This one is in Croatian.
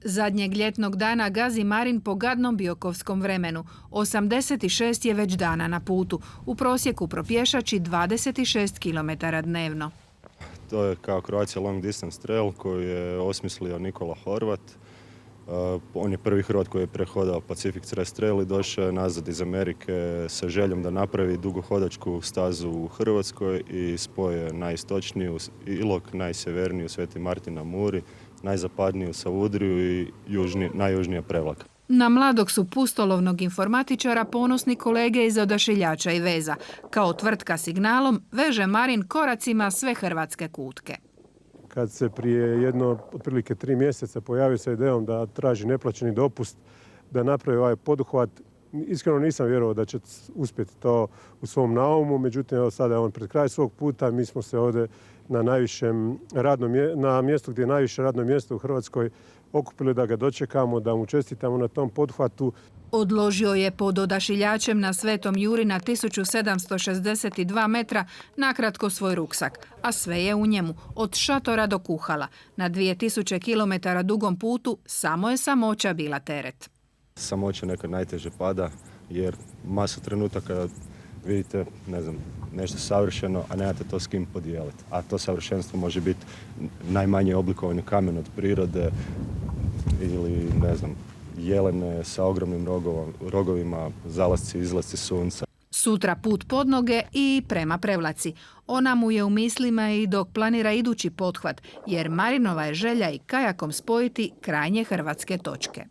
Zadnjeg ljetnog dana gazi Marin po gadnom biokovskom vremenu. 86 je već dana na putu. U prosjeku propješači 26 km dnevno. To je kao Croatia Long Distance Trail koju je osmislio Nikola Horvat. On je prvi Hrvat koji je prehodao Pacific Crest Trail i došao je nazad iz Amerike sa željom da napravi dugohodačku stazu u Hrvatskoj i spoje najistočniju Ilok, najsjeverniju Sveti Martin na Muri, najzapadniju Savudriju i najjužnija Prevlaka. Na mladog su pustolovnog informatičara ponosni kolege iz Odašiljača i veza. Kao tvrtka Signalom veže Marin koracima sve hrvatske kutke. Kad se prije otprilike 3 mjeseca pojavio sa idejom da traži neplaćeni dopust, da napravi ovaj poduhvat, iskreno nisam vjerovao da će uspjeti to u svom naumu, međutim evo sada je on pred kraj svog puta, mi smo se ovdje na mjestu gdje je najviše radno mjesto u Hrvatskoj okupili da ga dočekamo, da mu čestitamo na tom poduhvatu. Odložio je pod Odašiljačem na Svetom Juri na 1762 metra nakratko svoj ruksak, a sve je u njemu, od šatora do kuhala. Na 2000 km dugom putu samo je samoća bila teret. Samoća nekad najteže pada jer masu trenutaka vidite, nešto savršeno, a nemate to s kim podijeliti. A to savršenstvo može biti najmanje oblikovani kamen od prirode ili, jelene sa ogromnim rogovima, zalasci, izlasci sunca. Sutra put pod noge i prema Prevlaci. Ona mu je u mislima i dok planira idući pothvat, jer Marinova je želja i kajakom spojiti krajnje hrvatske točke.